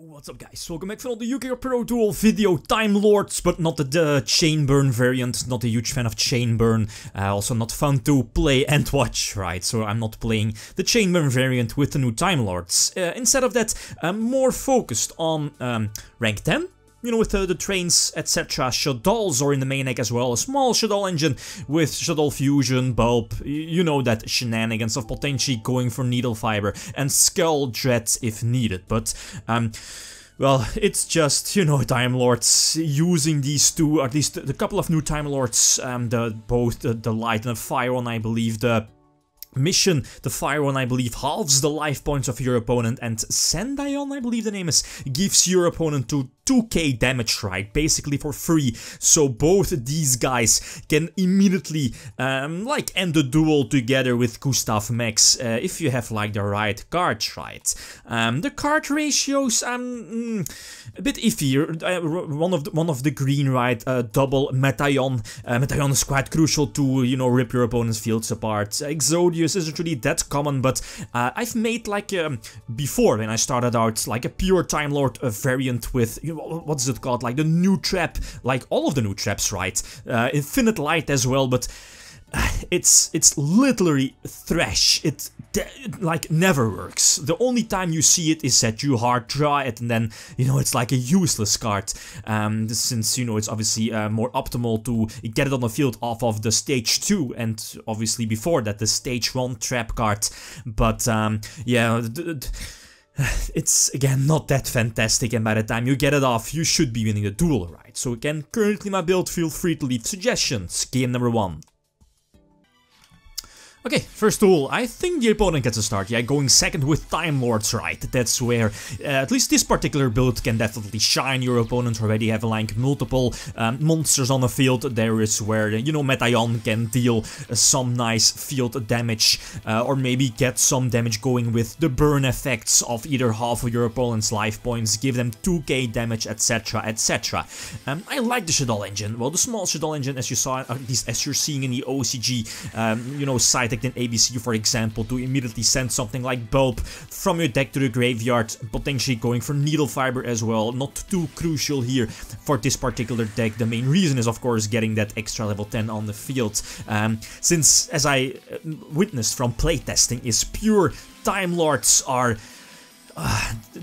What's up guys, welcome back for the YgoPro duel video, Timelords, but not the chain burn variant, not a huge fan of chain burn, also not fun to play and watch, right, so I'm not playing the chain burn variant with the new Timelords. Instead of that, I'm more focused on rank 10. You know, with the trains, etc. Shaddolls are in the main deck as well. A small Shaddolls engine with Shaddolls Fusion, Bulb, you know that shenanigans of potentially going for Needle Fiber and Skull Dread if needed. But, well, it's just, you know, Timelords using these two, at least the couple of new Timelords, both the Light and the Fire one, I believe, the Mission, the Fire one, I believe, halves the life points of your opponent, and Sendion, I believe the name is, gives your opponent 2k damage, right, basically for free. So both these guys can immediately, like, end the duel together with Gustav Max, if you have, like, the right cards, right. The card ratios, a bit iffy. One of the green, right, double Metaion. Metaion is quite crucial to, you know, rip your opponent's fields apart. Exodius isn't really that common, but I've made, like, before, when I started out, like, a pure Time Lord variant with, you know, what's it called, like the new trap, like all of the new traps, right? Infinite Light as well, but it's literally trash. It like never works. The only time you see it is that you hard draw it, and then, you know, it's like a useless card. Since, you know, it's obviously more optimal to get it on the field off of the stage 2, and obviously before that the stage 1 trap card. But yeah. It's, again, not that fantastic, and by the time you get it off, you should be winning the duel, right? So again, currently my build, feel free to leave suggestions. Game number 1. Okay, first duel. I think the opponent gets a start, yeah, going second with Timelords, right? That's where, at least this particular build can definitely shine. Your opponent already have, like, multiple monsters on the field. There is where, you know, Metaion can deal some nice field damage, or maybe get some damage going with the burn effects of either half of your opponent's life points, give them 2k damage, etc, etc. I like the Shaddolls engine. Well, the small Shaddolls engine, as you saw, at least as you're seeing in the OCG, you know, side in ABC, for example, to immediately send something like Bulb from your deck to the graveyard, potentially going for Needle Fiber as well. Not too crucial here for this particular deck. The main reason is, of course, getting that extra level 10 on the field. Since, as I witnessed from playtesting, is pure Timelords are...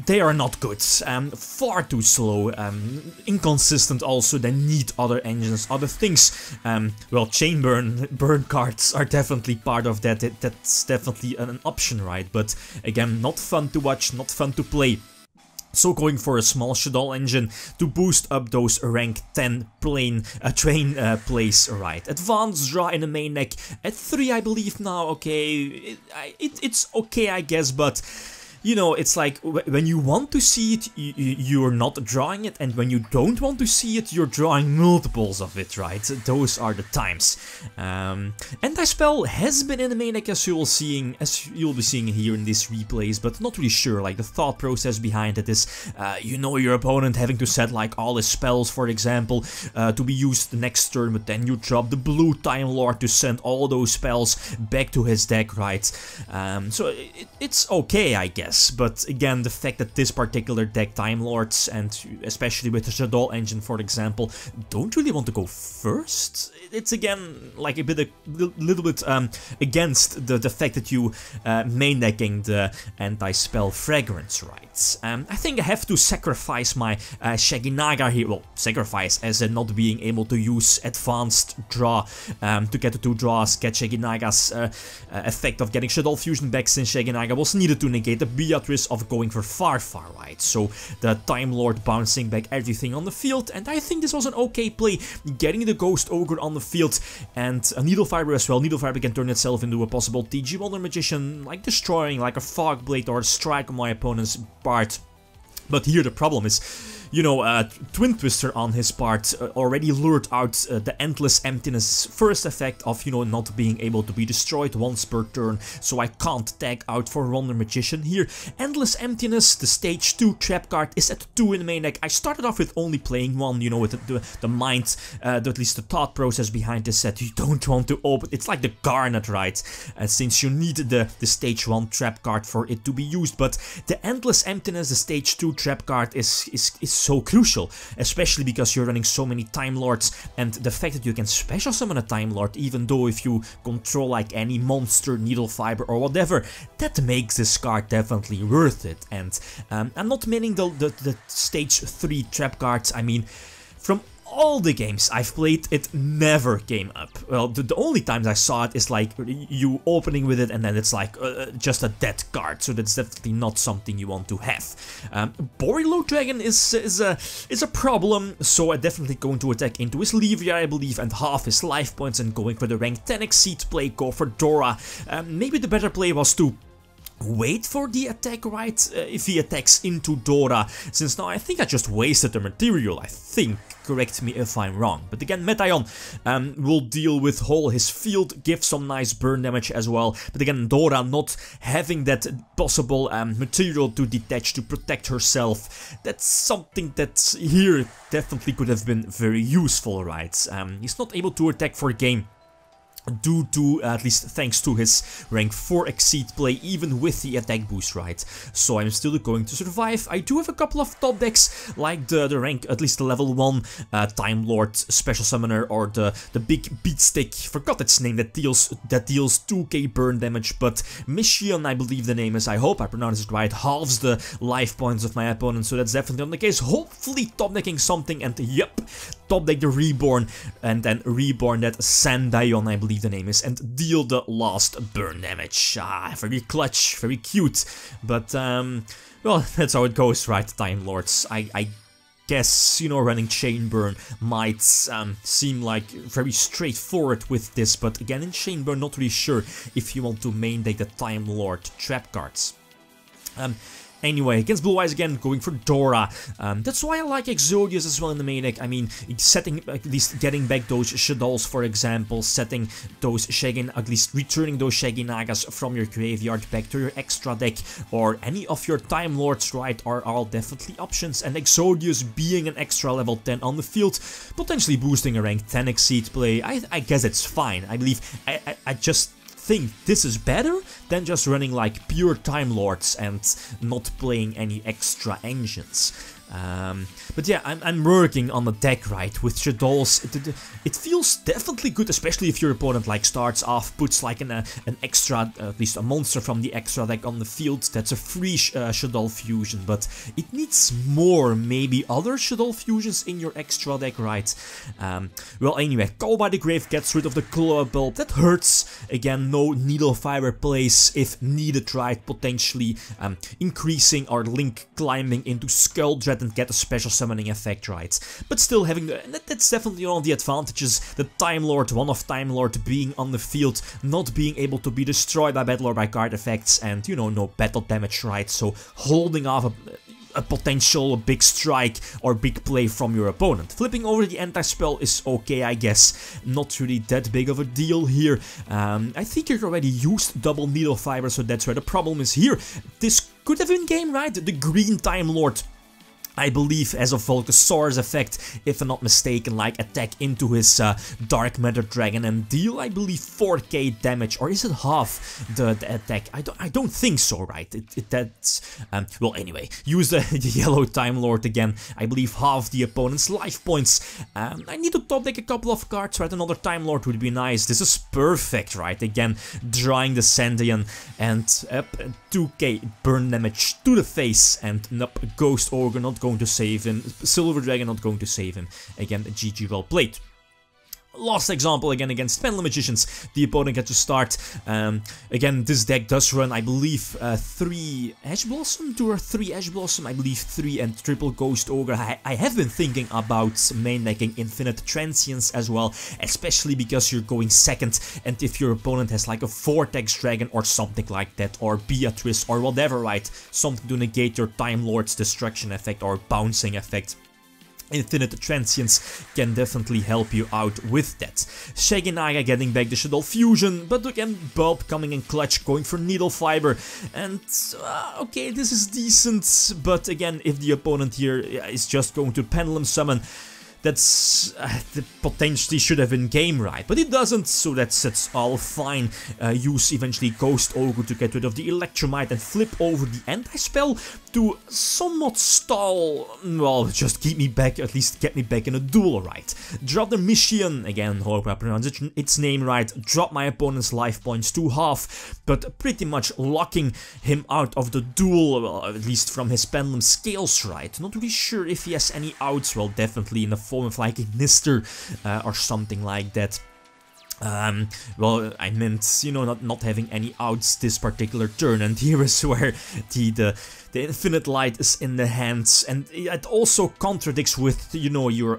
they are not good, far too slow, inconsistent also, they need other engines, other things. Well, chain burn cards are definitely part of that, that's definitely an option, right? But again, not fun to watch, not fun to play. So going for a small Shaddolls engine to boost up those rank 10 train plays, right. Advanced draw in the main deck at 3, I believe now, okay, it's okay, I guess, but... You know, it's like, when you want to see it, you're not drawing it, and when you don't want to see it, you're drawing multiples of it, right? Those are the times. Anti-spell has been in the main deck, as you'll be seeing here in this replays, but not really sure, like, the thought process behind it is, you know, your opponent having to set, like, all his spells, for example, to be used the next turn, but then you drop the blue Time Lord to send all those spells back to his deck, right? So it's okay, I guess. But again, the fact that this particular deck, Timelords, and especially with the Shaddolls engine, for example, don't really want to go first. It's again like a little bit against the fact that you main decking the anti-spell fragrance, right? I think I have to sacrifice my Shaginaga here. Well, sacrifice as in not being able to use advanced draw to get the 2 draws, get Shaginaga's effect of getting Shaddolls Fusion back, since Shaginaga was needed to negate the Beatrice of going for far, right? So the Time Lord bouncing back everything on the field, and I think this was an okay play, getting the Ghost Ogre on the field, and a Needle Fiber as well. Needle Fiber can turn itself into a possible TG Wonder Magician, like destroying like a Fog Blade or a Strike on my opponent's part. But here the problem is, you know, Twin Twister on his part already lured out the Endless Emptiness first effect of, you know, not being able to be destroyed once per turn, so I can't tag out for Wonder Magician here. Endless Emptiness, the stage 2 trap card, is at 2 in the main deck. I started off with only playing 1, you know, with the mind, at least the thought process behind this set. You don't want to open, it's like the Garnet, right? Since you need the stage 1 trap card for it to be used, but the Endless Emptiness, the stage 2 trap card is so crucial, especially because you're running so many Time Lords, and the fact that you can special summon a Time Lord, even though if you control like any monster, Needle Fiber or whatever, that makes this card definitely worth it. And I'm not meaning the stage 3 trap cards. I mean, from all the games I've played, it never came up. Well, the only times I saw it is like you opening with it and then it's like just a dead card, so that's definitely not something you want to have. Borilo Dragon is a problem, so I'm definitely going to attack into his Levier, I believe, and half his life points, and going for the rank 10 Exceed play, go for Dora. Maybe the better play was to wait for the attack, right, if he attacks into Dora, since now I think I just wasted the material, I think. Correct me if I'm wrong. But again, Metaion will deal with whole his field, give some nice burn damage as well. But again, Dora not having that possible material to detach to protect herself, that's something that here definitely could have been very useful, right? He's not able to attack for a game, due to, at least thanks to his rank 4 Exceed play, even with the attack boost, right? So I'm still going to survive. I do have a couple of top decks, like the rank, at least the level 1 Time Lord Special Summoner, or the big Beatstick, forgot its name, that deals 2k burn damage, but Mission, I believe the name is, I hope I pronounced it right, halves the life points of my opponent, so that's definitely on the case. Hopefully top decking something, and yep, top deck the Reborn, and then Reborn that Sandayon, I believe the name is, and deal the last burn damage. Very clutch, very cute, but well, that's how it goes, right, Time Lords. I guess, you know, running Chain Burn might seem like very straightforward with this, but again, in Chain Burn, not really sure if you want to main deck the Time Lord trap cards. Anyway, against Blue Eyes again, going for Dora. That's why I like Exodius as well in the main deck. I mean, setting, at least getting back those Shaddolls, for example, setting those Shaggy, at least returning those Shaggy Nagas from your graveyard back to your extra deck, or any of your Time Lords, right, are all definitely options. And Exodius being an extra level 10 on the field, potentially boosting a rank 10 Exceed play, I guess it's fine. I believe, I just think this is better than just running like pure Time Lords and not playing any extra engines. But yeah, I'm working on the deck, right, with Shaddolls. It feels definitely good, especially if your opponent like starts off, puts like an extra, at least a monster from the extra deck on the field. That's a free Shadoll fusion, but it needs more, maybe other Shadoll fusions in your extra deck, right? Well, anyway, Call by the Grave gets rid of the Claw Bulb. That hurts. Again, no Needle Fiber plays if needed, right? Potentially increasing our Link climbing into Skull Dread and get a special summoning effect, right? But still having that's definitely one of the advantages. The Time Lord, one of Time Lord being on the field, not being able to be destroyed by battle or by card effects, and you know, no battle damage, right? So holding off a potential big strike or big play from your opponent. Flipping over the anti-spell is okay, I guess. Not really that big of a deal here. I think you already used double Needle Fiber, so that's where the problem is here. This could have been game, right? The green Time Lord, I believe, as a Volcasaurus effect, if I'm not mistaken, like attack into his Dark Matter Dragon and deal, I believe, 4k damage, or is it half the attack? I don't think so, right? That's well, anyway, use the yellow Time Lord again. I believe half the opponent's life points. I need to top deck a couple of cards, right? Another Time Lord would be nice. This is perfect, right? Again, drawing the Sandayon and 2k burn damage to the face, and nope, Ghost Ogre not going to save him, Silver Dragon not going to save him. Again, GG well played. Last example again against Pendulum Magicians, the opponent gets to start. Again, this deck does run, I believe, 3 Ash Blossom, 2 or 3 Ash Blossom, I believe 3 and triple Ghost Ogre. I have been thinking about main decking Infinite Transience as well, especially because you're going second, and if your opponent has like a Vortex Dragon or something like that, or Beatrice or whatever, right, something to negate your Time Lord's destruction effect or bouncing effect. Infinite Transience can definitely help you out with that. Shaggy Naga getting back the Shadow Fusion, but again, Bulb coming in clutch, going for Needle Fiber, and okay, this is decent, but again, if the opponent here is just going to Pendulum Summon, that's potentially should have been game right, but it doesn't, so that's all fine. Use eventually Ghost Ogre to get rid of the Electromite and flip over the anti-spell to somewhat stall, well, just keep me back, at least get me back in a duel, right? Drop the Mission, again, hope I pronounce its name right, drop my opponent's life points to half, but pretty much locking him out of the duel, well, at least from his Pendulum Scales, right? Not really sure if he has any outs, well, definitely in the form of like Ignister or something like that. Well, I meant, you know, not having any outs this particular turn, and here is where the Infinite Light is in the hands, and it also contradicts with, you know, your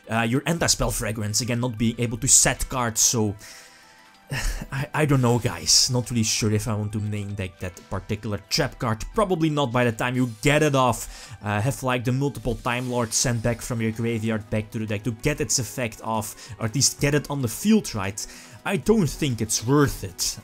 anti-spell fragrance, again, not being able to set cards, so I don't know, guys, not really sure if I want to main deck that particular trap card, probably not by the time you get it off. Have like the multiple Time Lords sent back from your graveyard back to the deck to get its effect off, or at least get it on the field, right? I don't think it's worth it.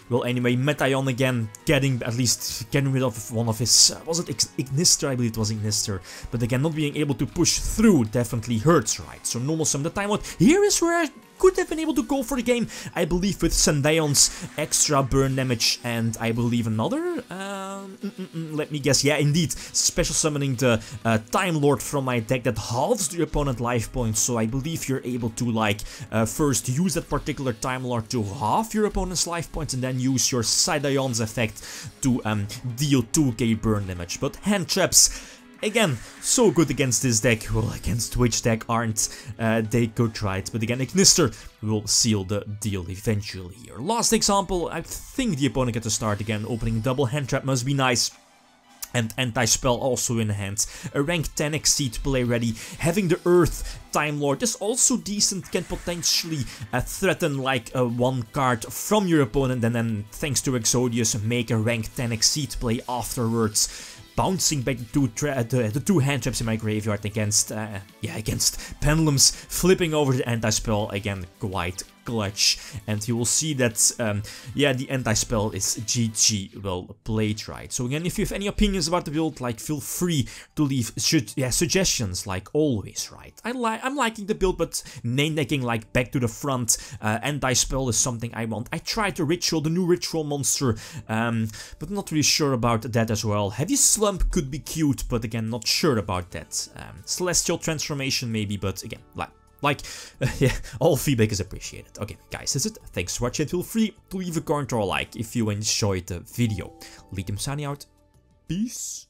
Well, anyway, Metaion again, getting rid of one of his, was it Ignister? I believe it was Ignister, but again, not being able to push through definitely hurts, right? So normal summon the Time Lord. Here is where I could have been able to go for the game, I believe, with Sandaion's extra burn damage, and I believe another, let me guess, yeah, indeed, special summoning the Time Lord from my deck that halves the opponent life points, so I believe you're able to, like, first use that particular Time Lord to halve your opponent's life points, and then use your Sandaion's effect to deal 2k burn damage. But hand traps, again, so good against this deck. Well, against which deck aren't they good, right? But again, Ignister will seal the deal eventually here. Last example, I think the opponent gets to start again. Opening double hand trap must be nice. And anti-spell also in hand. A rank 10 Exceed play ready. Having the Earth Time Lord is also decent. Can potentially threaten like one card from your opponent. And then thanks to Exodius make a rank 10 Exceed play afterwards. Bouncing back the two hand traps in my graveyard against Pendulums, flipping over the anti-spell, again, quite clutch. And you will see that, the anti-spell is GG well played, right? So again, if you have any opinions about the build, like, feel free to leave suggestions, like always, right? I'm liking the build, but main decking, like, back to the front, anti-spell is something I want. I tried the new ritual monster, but not really sure about that as well. Heavy Slump could be cute, but again, not sure about that. Celestial Transformation maybe, but again, yeah, all feedback is appreciated. Okay, guys, that's it. Thanks for watching. Feel free to leave a comment or a like if you enjoyed the video. Lithium signing out. Peace.